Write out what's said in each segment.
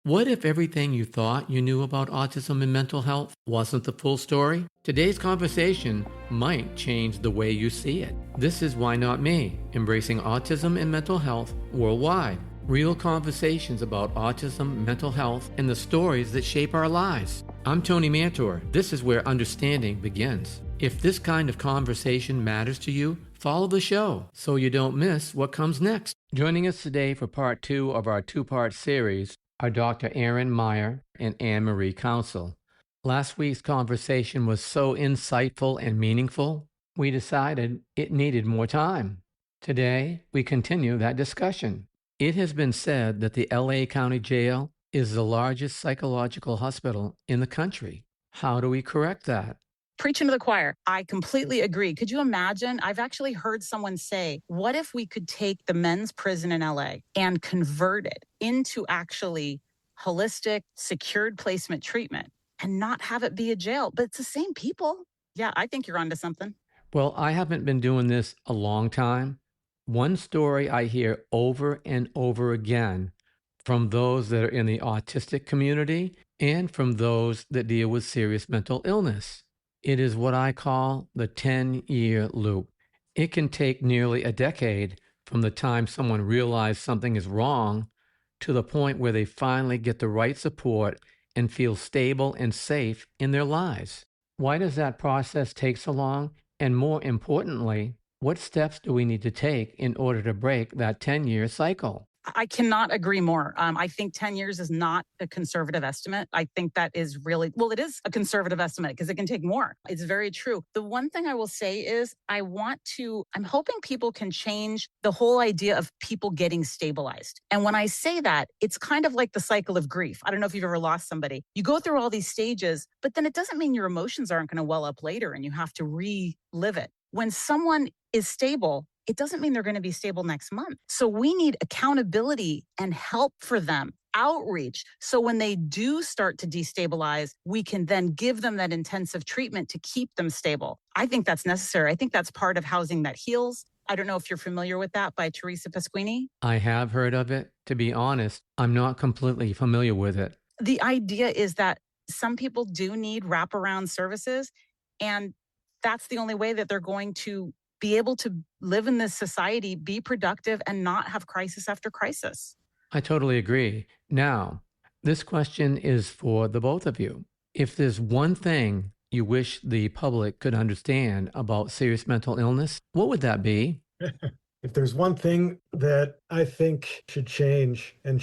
What if everything you thought you knew about autism and mental health wasn't the full story? Today's conversation might change the way you see it. This is Why Not Me, embracing autism and mental health worldwide. Real conversations about autism, mental health, and the stories that shape our lives. I'm Tony Mantor. This is where understanding begins. If this kind of conversation matters to you, follow the show so you don't miss what comes next. Joining us today for part 2 of our 2-part series are Dr. Meyer and Anne Marie Council. Last week's conversation was so insightful and meaningful, we decided it needed more time. Today, we continue that discussion. It has been said that the LA County Jail is the largest psychological hospital in the country. How do we correct that? Preaching to the choir. I completely agree. Could you imagine? I've actually heard someone say, what if we could take the men's prison in LA and convert it into actually holistic, secured placement treatment and not have it be a jail? But it's the same people. Yeah, I think you're onto something. Well, I haven't been doing this a long time. One story I hear over and over again from those that are in the autistic community and from those that deal with serious mental illness. It is what I call the 10-year loop. It can take nearly a decade from the time someone realizes something is wrong to the point where they finally get the right support and feel stable and safe in their lives. Why does that process take so long? And more importantly, what steps do we need to take in order to break that 10-year cycle? I cannot agree more. I think 10 years is not a conservative estimate. I think that is really, well, it is a conservative estimate because it can take more. It's very true. The one thing I will say is I'm hoping people can change the whole idea of people getting stabilized. And when I say that, it's kind of like the cycle of grief. I don't know if you've ever lost somebody. You go through all these stages, but then it doesn't mean your emotions aren't going to well up later and you have to relive it. When someone is stable, it doesn't mean they're going to be stable next month. So we need accountability and help for them, outreach. So when they do start to destabilize, we can then give them that intensive treatment to keep them stable. I think that's necessary. I think that's part of Housing That Heals. I don't know if you're familiar with that by Teresa Pasquini. I have heard of it. To be honest, I'm not completely familiar with it. The idea is that some people do need wraparound services, and that's the only way that they're going to be able to live in this society, be productive, and not have crisis after crisis. I totally agree. Now, this question is for the both of you. If there's one thing you wish the public could understand about serious mental illness, what would that be? If there's one thing that I think should change and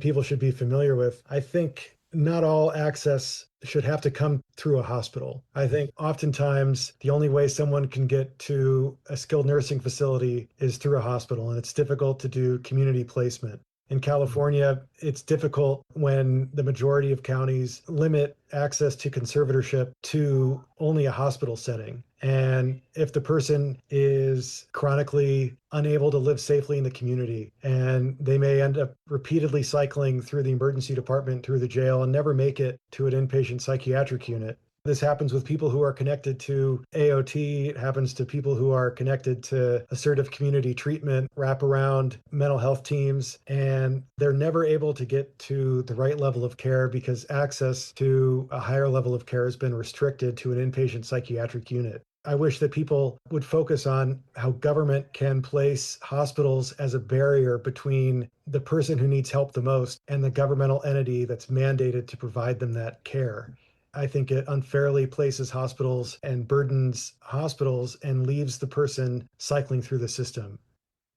people should be familiar with, I think not all access should have to come through a hospital. I think oftentimes the only way someone can get to a skilled nursing facility is through a hospital, and it's difficult to do community placement. In California, it's difficult when the majority of counties limit access to conservatorship to only a hospital setting. And if the person is chronically unable to live safely in the community, and they may end up repeatedly cycling through the emergency department, through the jail, and never make it to an inpatient psychiatric unit. This happens with people who are connected to AOT. It happens to people who are connected to assertive community treatment, wraparound mental health teams, and they're never able to get to the right level of care because access to a higher level of care has been restricted to an inpatient psychiatric unit. I wish that people would focus on how government can place hospitals as a barrier between the person who needs help the most and the governmental entity that's mandated to provide them that care. I think it unfairly places hospitals and burdens hospitals and leaves the person cycling through the system.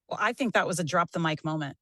Well, I think that was a drop the mic moment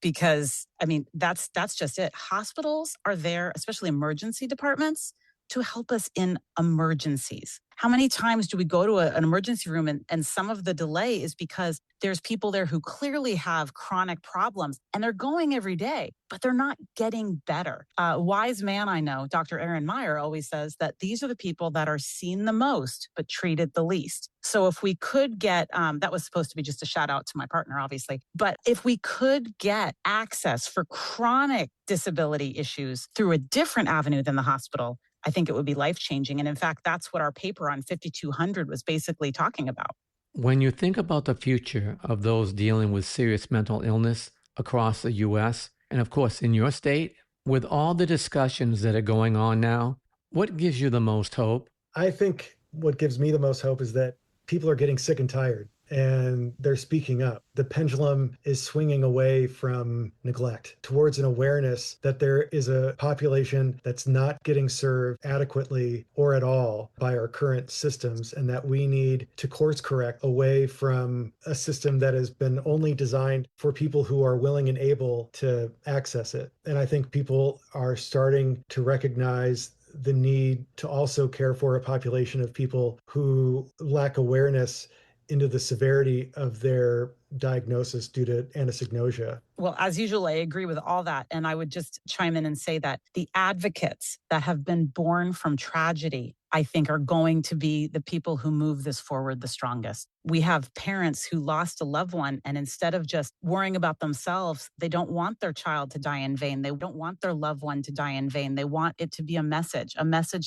because, that's just it. Hospitals are there, especially emergency departments, to help us in emergencies. How many times do we go to an emergency room and some of the delay is because there's people there who clearly have chronic problems and they're going every day, but they're not getting better. Wise man I know, Dr. Meyer, always says that these are the people that are seen the most, but treated the least. So if we could get, that was supposed to be just a shout out to my partner, obviously, but if we could get access for chronic disability issues through a different avenue than the hospital, I think it would be life-changing. And in fact, that's what our paper on 5200 was basically talking about. When you think about the future of those dealing with serious mental illness across the U.S., and of course in your state, With all the discussions that are going on now, what gives you the most hope? I think what gives me the most hope is that people are getting sick and tired and they're speaking up. The pendulum is swinging away from neglect towards an awareness that there is a population that's not getting served adequately or at all by our current systems, and that we need to course correct away from a system that has been only designed for people who are willing and able to access it. And I think people are starting to recognize the need to also care for a population of people who lack awareness into the severity of their diagnosis due to anosognosia. Well, as usual, I agree with all that. And I would just chime in and say that the advocates that have been born from tragedy, I think, are going to be the people who move this forward the strongest. We have parents who lost a loved one, and instead of just worrying about themselves, they don't want their child to die in vain. They don't want their loved one to die in vain. They want it to be a message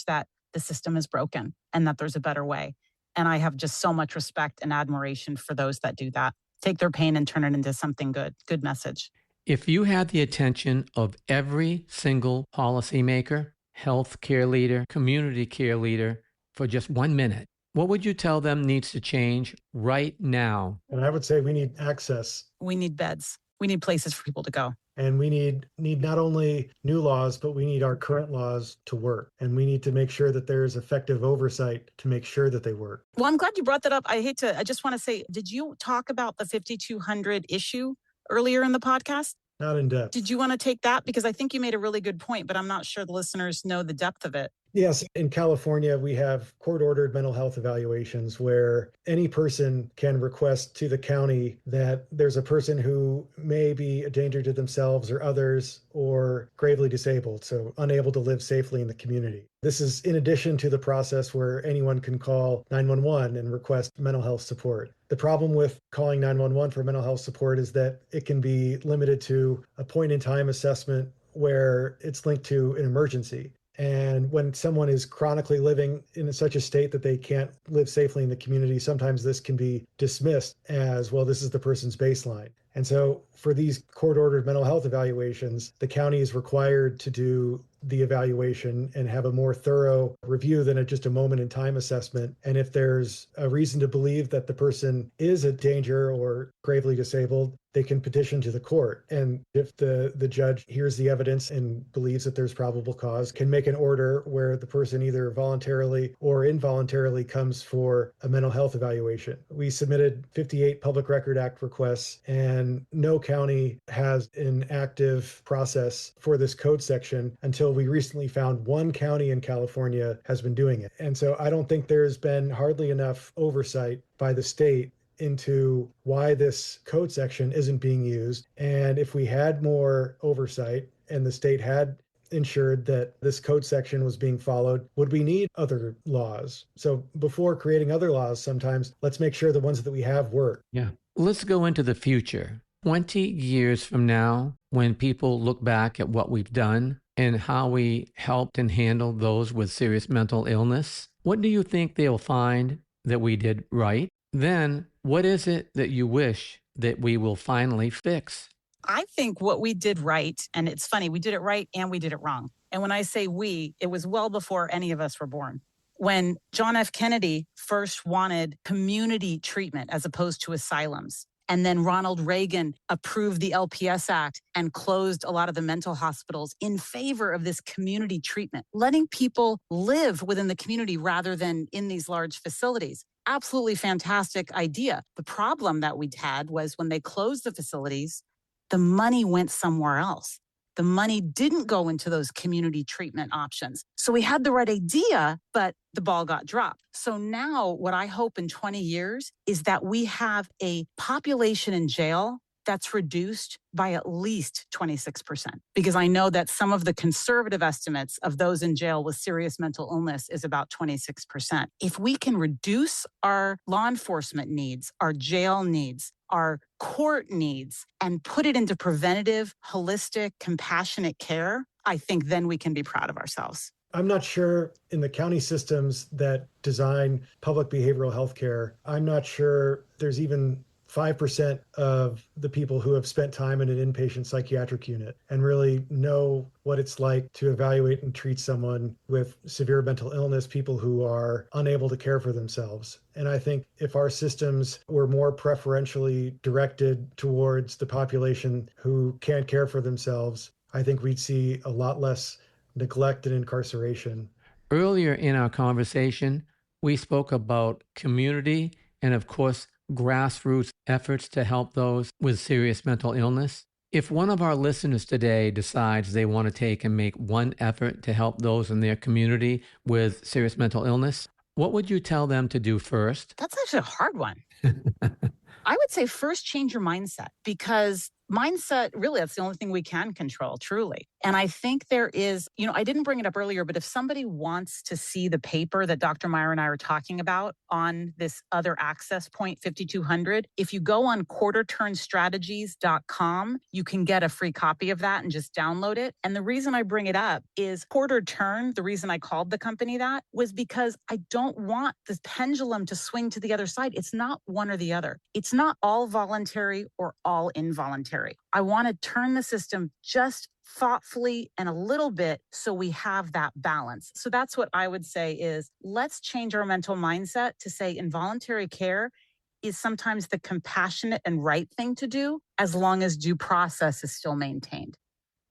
that the system is broken and that there's a better way. And I have just so much respect and admiration for those that do that. Take their pain and turn it into something good. Good message. If you had the attention of every single policymaker, health care leader, community care leader for just 1 minute, what would you tell them needs to change right now? And I would say we need access. We need beds. We need places for people to go. And we need not only new laws, but we need our current laws to work. And we need to make sure that there's effective oversight to make sure that they work. Well, I'm glad you brought that up. I just want to say, did you talk about the 5200 issue earlier in the podcast? Not in depth. Did you want to take that? Because I think you made a really good point, but I'm not sure the listeners know the depth of it. Yes, in California, we have court-ordered mental health evaluations where any person can request to the county that there's a person who may be a danger to themselves or others or gravely disabled, so unable to live safely in the community. This is in addition to the process where anyone can call 911 and request mental health support. The problem with calling 911 for mental health support is that it can be limited to a point-in-time assessment where it's linked to an emergency. And when someone is chronically living in such a state that they can't live safely in the community, sometimes this can be dismissed as, well, this is the person's baseline. And so for these court-ordered mental health evaluations, the county is required to do the evaluation and have a more thorough review than just a moment in time assessment. And if there's a reason to believe that the person is a danger or gravely disabled, they can petition to the court. And if the judge hears the evidence and believes that there's probable cause, can make an order where the person either voluntarily or involuntarily comes for a mental health evaluation. We submitted 58 Public Record Act requests, and no county has an active process for this code section until we recently found one county in California has been doing it. And so I don't think there's been hardly enough oversight by the state into why this code section isn't being used. And if we had more oversight and the state had ensured that this code section was being followed, would we need other laws? So before creating other laws, sometimes let's make sure the ones that we have work. Yeah. Let's go into the future. 20 years from now, when people look back at what we've done and how we helped and handled those with serious mental illness, what do you think they'll find that we did right? Then, what is it that you wish that we will finally fix? I think what we did right, and it's funny, we did it right and we did it wrong. And when I say we, it was well before any of us were born. When John F. Kennedy first wanted community treatment as opposed to asylums, and then Ronald Reagan approved the LPS Act and closed a lot of the mental hospitals in favor of this community treatment, letting people live within the community rather than in these large facilities. Absolutely fantastic idea. The problem that we had was when they closed the facilities, the money went somewhere else. The money didn't go into those community treatment options. So we had the right idea, but the ball got dropped. So now what I hope in 20 years is that we have a population in jail that's reduced by at least 26%. Because I know that some of the conservative estimates of those in jail with serious mental illness is about 26%. If we can reduce our law enforcement needs, our jail needs, our court needs, and put it into preventative, holistic, compassionate care, I think then we can be proud of ourselves. I'm not sure in the county systems that design public behavioral health care, I'm not sure there's even 5% of the people who have spent time in an inpatient psychiatric unit and really know what it's like to evaluate and treat someone with severe mental illness, people who are unable to care for themselves. And I think if our systems were more preferentially directed towards the population who can't care for themselves, I think we'd see a lot less neglect and incarceration. Earlier in our conversation, we spoke about community and, of course, grassroots efforts to help those with serious mental illness. If one of our listeners today decides they want to take and make one effort to help those in their community with serious mental illness, what would you tell them to do first? That's actually a hard one. I would say first change your mindset, because mindset, really, that's the only thing we can control, truly. And I think there is, I didn't bring it up earlier, but if somebody wants to see the paper that Dr. Meyer and I are talking about on this other access point, 5200, if you go on quarterturnstrategies.com, you can get a free copy of that and just download it. And the reason I bring it up is quarter turn, the reason I called the company that was because I don't want the pendulum to swing to the other side. It's not one or the other. It's not all voluntary or all involuntary. I want to turn the system just thoughtfully and a little bit so we have that balance. So that's what I would say is, let's change our mental mindset to say involuntary care is sometimes the compassionate and right thing to do, as long as due process is still maintained.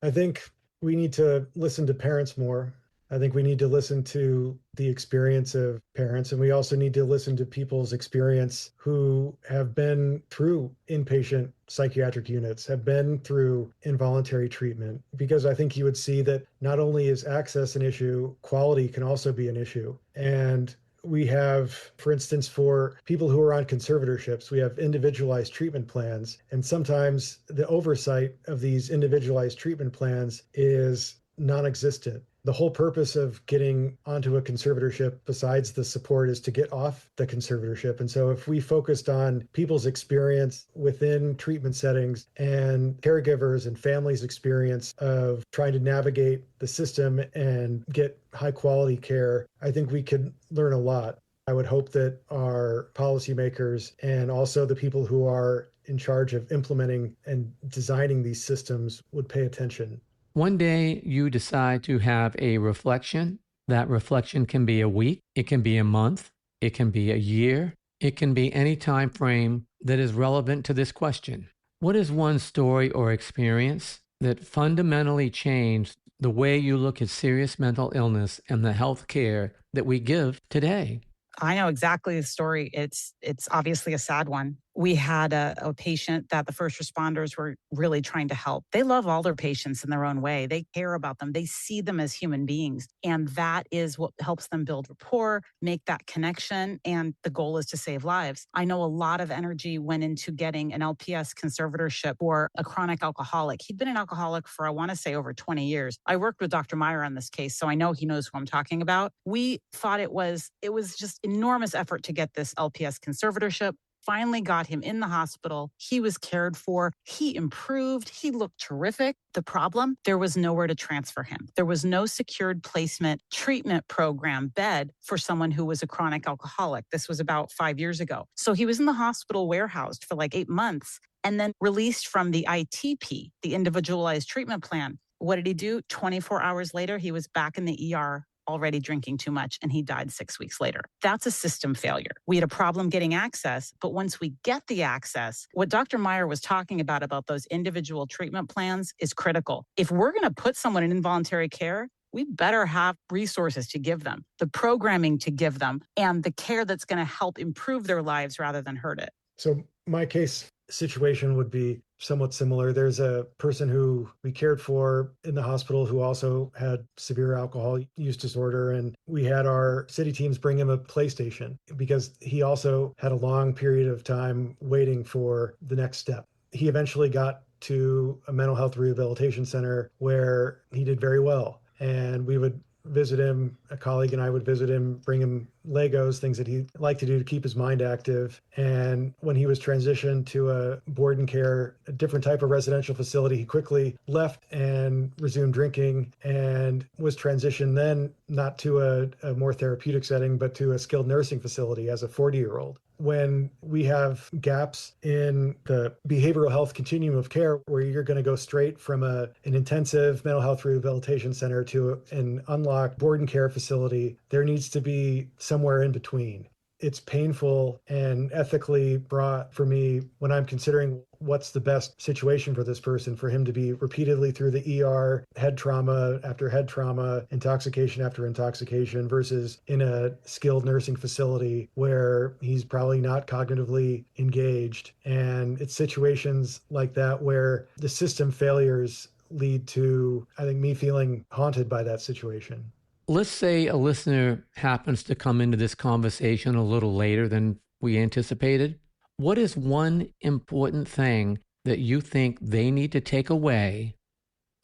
I think we need to listen to parents more. I think we need to listen to the experience of parents, and we also need to listen to people's experience who have been through inpatient psychiatric units, have been through involuntary treatment, because I think you would see that not only is access an issue, quality can also be an issue. And we have, for instance, for people who are on conservatorships, we have individualized treatment plans. And sometimes the oversight of these individualized treatment plans is non-existent. The whole purpose of getting onto a conservatorship, besides the support, is to get off the conservatorship. And so if we focused on people's experience within treatment settings and caregivers and families' experience of trying to navigate the system and get high quality care, I think we could learn a lot. I would hope that our policymakers and also the people who are in charge of implementing and designing these systems would pay attention. One day you decide to have a reflection. That reflection can be a week, it can be a month, it can be a year, it can be any time frame that is relevant to this question. What is one story or experience that fundamentally changed the way you look at serious mental illness and the health care that we give today? I know exactly the story. It's obviously a sad one. We had a patient that the first responders were really trying to help. They love all their patients in their own way. They care about them. They see them as human beings. And that is what helps them build rapport, make that connection. And the goal is to save lives. I know a lot of energy went into getting an LPS conservatorship for a chronic alcoholic. He'd been an alcoholic for, I want to say, over 20 years. I worked with Dr. Meyer on this case, so I know he knows who I'm talking about. We thought it was just enormous effort to get this LPS conservatorship. Finally got him in the hospital. He was cared for. He improved. He looked terrific. The problem, there was nowhere to transfer him. There was no secured placement treatment program bed for someone who was a chronic alcoholic. This was about 5 years ago. So he was in the hospital warehoused for like 8 months and then released from the ITP, the individualized treatment plan. What did he do? 24 hours later, he was back in the ER, already drinking too much, and he died 6 weeks later. That's a system failure. We had a problem getting access, but once we get the access, what Dr. Meyer was talking about those individual treatment plans is critical. If we're going to put someone in involuntary care, we better have resources to give them, the programming to give them, and the care that's going to help improve their lives rather than hurt it. So my case situation would be somewhat similar. There's a person who we cared for in the hospital who also had severe alcohol use disorder. And we had our city teams bring him a PlayStation because he also had a long period of time waiting for the next step. He eventually got to a mental health rehabilitation center where he did very well. And we would visit him, a colleague and I would visit him, bring him Legos, things that he liked to do to keep his mind active. And when he was transitioned to a board and care, a different type of residential facility, he quickly left and resumed drinking and was transitioned then not to a more therapeutic setting, but to a skilled nursing facility as a 40-year-old. when we have gaps in the behavioral health continuum of care where you're going to go straight from an intensive mental health rehabilitation center to an unlocked board and care facility, there needs to be somewhere in between. It's painful and ethically fraught for me when I'm considering what's the best situation for this person, for him to be repeatedly through the ER, head trauma after head trauma, intoxication after intoxication, versus in a skilled nursing facility where he's probably not cognitively engaged. And it's situations like that where the system failures lead to, I think, me feeling haunted by that situation. Let's say a listener happens to come into this conversation a little later than we anticipated. What is one important thing that you think they need to take away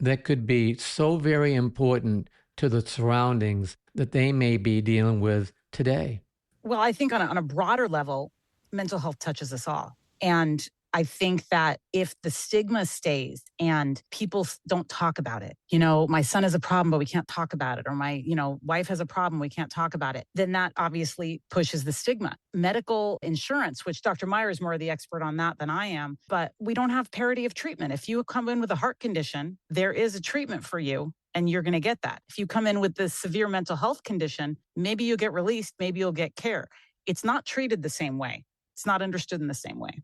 that could be so very important to the surroundings that they may be dealing with today? Well, I think on a broader level, mental health touches us all. And I think that if the stigma stays and people don't talk about it, my son has a problem, but we can't talk about it, or my, wife has a problem, we can't talk about it, then that obviously pushes the stigma. Medical insurance, which Dr. Meyer is more the expert on that than I am, but we don't have parity of treatment. If you come in with a heart condition, there is a treatment for you, and you're going to get that. If you come in with this severe mental health condition, maybe you'll get released, maybe you'll get care. It's not treated the same way. It's not understood in the same way.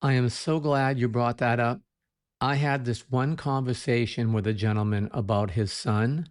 I am so glad you brought that up. I had this one conversation with a gentleman about his son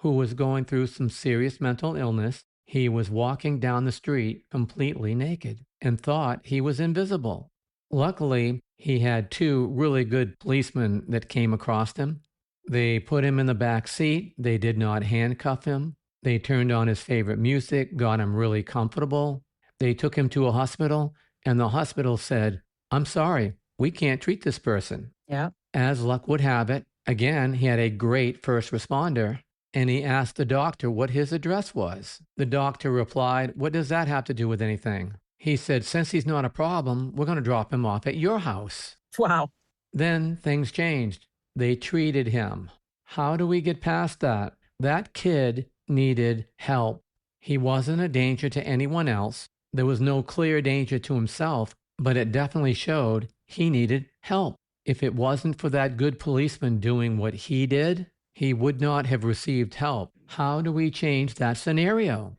who was going through some serious mental illness. He was walking down the street completely naked and thought he was invisible. Luckily, he had two really good policemen that came across him. They put him in the back seat. They did not handcuff him. They turned on his favorite music, got him really comfortable. They took him to a hospital, and the hospital said, "I'm sorry, we can't treat this person." Yeah. As luck would have it, again, he had a great first responder, and he asked the doctor what his address was. The doctor replied, "What does that have to do with anything?" He said, "Since he's not a problem, we're going to drop him off at your house." Wow. Then things changed. They treated him. How do we get past that? That kid needed help. He wasn't a danger to anyone else. There was no clear danger to himself, but it definitely showed he needed help. If it wasn't for that good policeman doing what he did, he would not have received help. How do we change that scenario?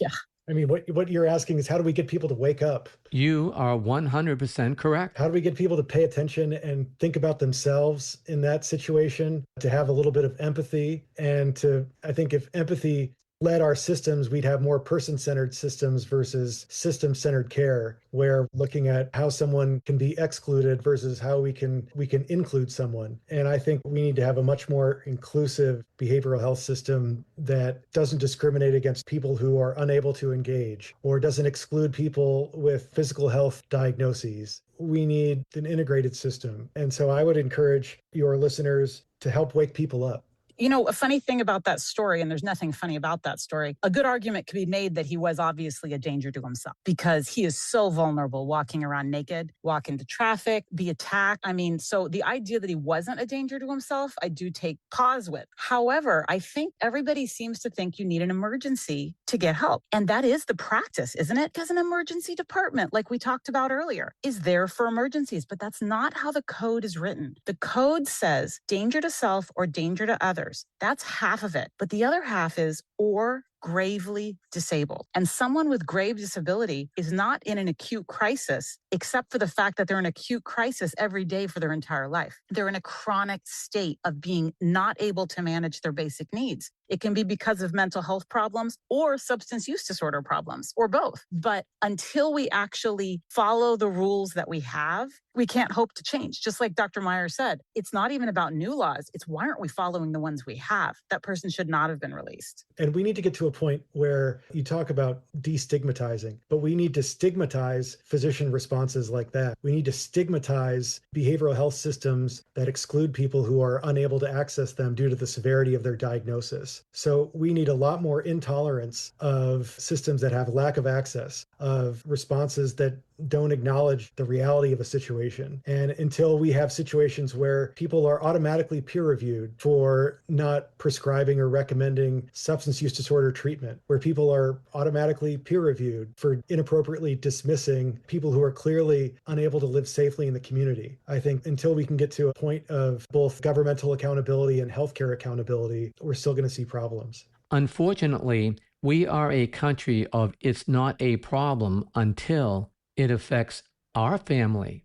Yeah. I mean, what you're asking is, how do we get people to wake up? You are 100% correct. How do we get people to pay attention and think about themselves in that situation, to have a little bit of empathy, and to, I think if empathy led our systems, we'd have more person-centered systems versus system-centered care, where looking at how someone can be excluded versus how we can include someone. And I think we need to have a much more inclusive behavioral health system that doesn't discriminate against people who are unable to engage, or doesn't exclude people with physical health diagnoses. We need an integrated system. And so I would encourage your listeners to help wake people up. A funny thing about that story, and there's nothing funny about that story, a good argument could be made that he was obviously a danger to himself because he is so vulnerable walking around naked, walk into traffic, be attacked. I mean, so the idea that he wasn't a danger to himself, I do take pause with. However, I think everybody seems to think you need an emergency to get help. And that is the practice, isn't it? Because an emergency department, like we talked about earlier, is there for emergencies, but that's not how the code is written. The code says danger to self or danger to others. That's half of it. But the other half is or gravely disabled. And someone with grave disability is not in an acute crisis, except for the fact that they're in acute crisis every day for their entire life. They're in a chronic state of being not able to manage their basic needs. It can be because of mental health problems or substance use disorder problems, or both. But until we actually follow the rules that we have, we can't hope to change. Just like Dr. Meyer said, it's not even about new laws. It's why aren't we following the ones we have? That person should not have been released. And we need to get to a point where you talk about destigmatizing, but we need to stigmatize physician responses like that. We need to stigmatize behavioral health systems that exclude people who are unable to access them due to the severity of their diagnosis. So we need a lot more intolerance of systems that have lack of access, of responses that don't acknowledge the reality of a situation. And until we have situations where people are automatically peer reviewed for not prescribing or recommending substance use disorder treatment, where people are automatically peer reviewed for inappropriately dismissing people who are clearly unable to live safely in the community, I think until we can get to a point of both governmental accountability and healthcare accountability, we're still going to see problems. Unfortunately, we are a country of it's not a problem until it affects our family.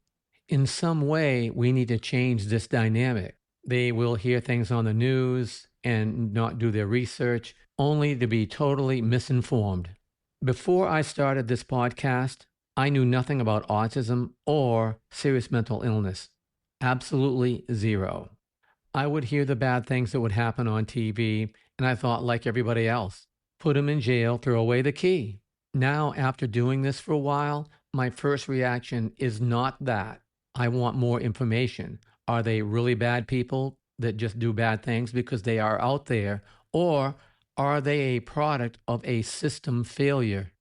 In some way, we need to change this dynamic. They will hear things on the news and not do their research, only to be totally misinformed. Before I started this podcast, I knew nothing about autism or serious mental illness. Absolutely zero. I would hear the bad things that would happen on TV, and I thought, like everybody else, put him in jail, throw away the key. Now, after doing this for a while, my first reaction is not that. I want more information. Are they really bad people that just do bad things because they are out there, or are they a product of a system failure?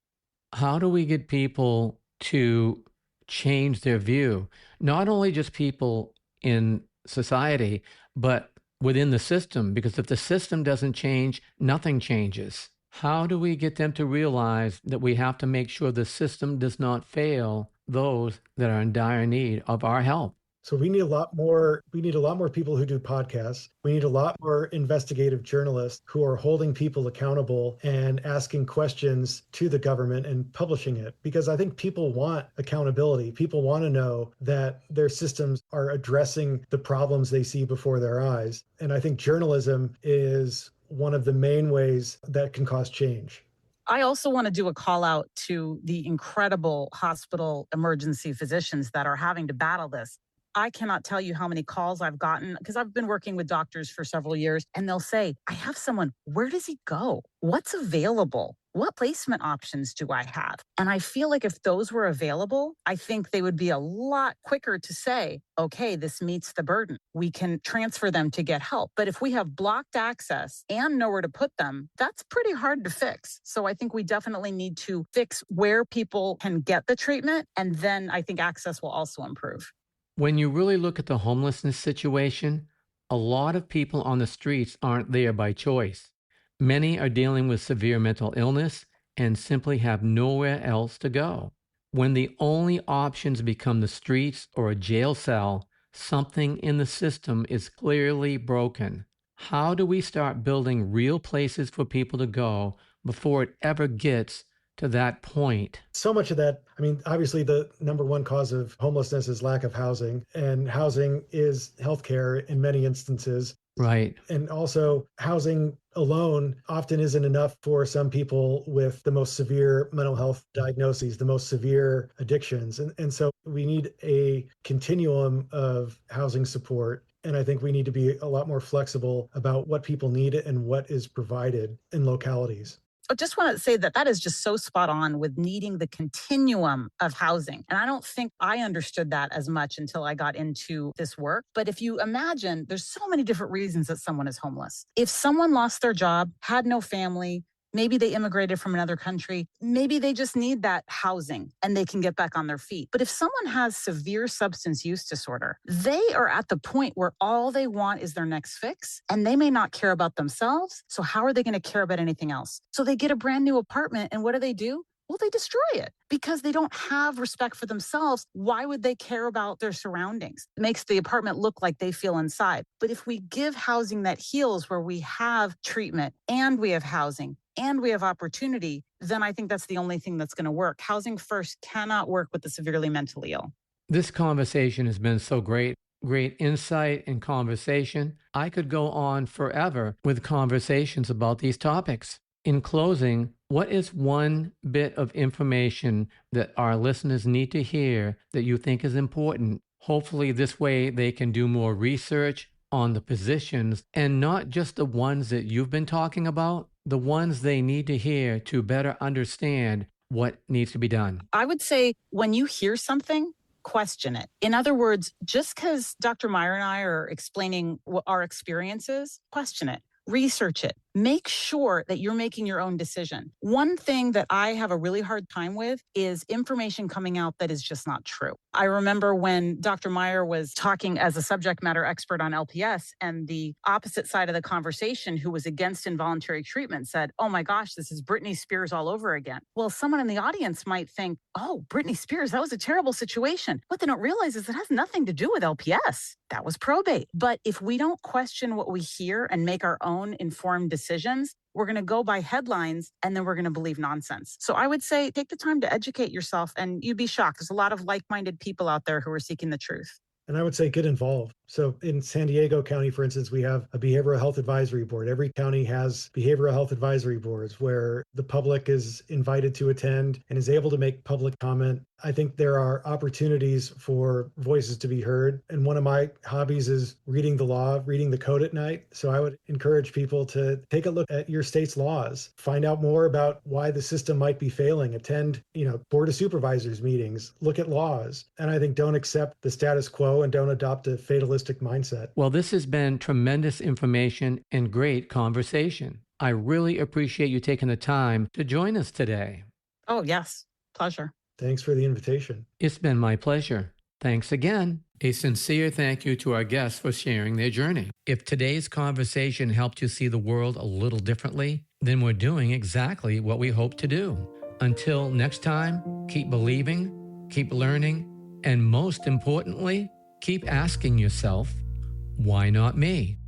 How do we get people to change their view? Not only just people in society, but within the system, because if the system doesn't change, nothing changes. How do we get them to realize that we have to make sure the system does not fail those that are in dire need of our help? So we need a lot more people who do podcasts. We need a lot more investigative journalists who are holding people accountable and asking questions to the government and publishing it. Because I think people want accountability. People want to know that their systems are addressing the problems they see before their eyes. And I think journalism is one of the main ways that can cause change. I also want to do a call out to the incredible hospital emergency physicians that are having to battle this. I cannot tell you how many calls I've gotten because I've been working with doctors for several years, and they'll say, I have someone, where does he go? What's available? What placement options do I have? And I feel like if those were available, I think they would be a lot quicker to say, okay, this meets the burden. We can transfer them to get help. But if we have blocked access and nowhere to put them, that's pretty hard to fix. So I think we definitely need to fix where people can get the treatment. And then I think access will also improve. When you really look at the homelessness situation, a lot of people on the streets aren't there by choice. Many are dealing with severe mental illness and simply have nowhere else to go. When the only options become the streets or a jail cell, something in the system is clearly broken. How do we start building real places for people to go before it ever gets to that point? So much of that, I mean, obviously the number one cause of homelessness is lack of housing, and housing is healthcare in many instances. Right. And also housing alone often isn't enough for some people with the most severe mental health diagnoses, the most severe addictions. And so we need a continuum of housing support. And I think we need to be a lot more flexible about what people need and what is provided in localities. I just want to say that that is just so spot on with needing the continuum of housing. And I don't think I understood that as much until I got into this work. But if you imagine, there's so many different reasons that someone is homeless. If someone lost their job, had no family, maybe they immigrated from another country, maybe they just need that housing and they can get back on their feet. But if someone has severe substance use disorder, they are at the point where all they want is their next fix, and they may not care about themselves. So how are they going to care about anything else? So they get a brand new apartment, and what do? Well, they destroy it because they don't have respect for themselves. Why would they care about their surroundings? It makes the apartment look like they feel inside. But if we give housing that heals, where we have treatment and we have housing and we have opportunity, then I think that's the only thing that's going to work. Housing first cannot work with the severely mentally ill. This conversation has been so great. Great insight and conversation. I could go on forever with conversations about these topics. In closing, what is one bit of information that our listeners need to hear that you think is important? Hopefully this way they can do more research on the positions, and not just the ones that you've been talking about, the ones they need to hear to better understand what needs to be done. I would say when you hear something, question it. In other words, just because Dr. Meyer and I are explaining what our experience is, question it. Research it. make sure that you're making your own decision. One thing that I have a really hard time with is information coming out that is just not true. I remember when Dr. Meyer was talking as a subject matter expert on LPS, and the opposite side of the conversation, who was against involuntary treatment, said, "Oh my gosh, this is Britney Spears all over again." Well, someone in the audience might think, "Oh, Britney Spears, that was a terrible situation." What they don't realize is it has nothing to do with LPS. That was probate. But if we don't question what we hear and make our own informed decisions, we're going to go by headlines and then we're going to believe nonsense. So I would say take the time to educate yourself, and you'd be shocked. There's a lot of like-minded people out there who are seeking the truth. And I would say get involved. So in San Diego County, for instance, we have a behavioral health advisory board. Every county has behavioral health advisory boards where the public is invited to attend and is able to make public comment. I think there are opportunities for voices to be heard. And one of my hobbies is reading the law, reading the code at night. So I would encourage people to take a look at your state's laws, find out more about why the system might be failing, attend, board of supervisors meetings, look at laws. And I think don't accept the status quo and don't adopt a fatalistic mindset. Well, this has been tremendous information and great conversation. I really appreciate you taking the time to join us today. Oh, yes. Pleasure. Thanks for the invitation. It's been my pleasure. Thanks again. A sincere thank you to our guests for sharing their journey. If today's conversation helped you see the world a little differently, then we're doing exactly what we hope to do. Until next time, keep believing, keep learning, and most importantly, keep asking yourself, why not me?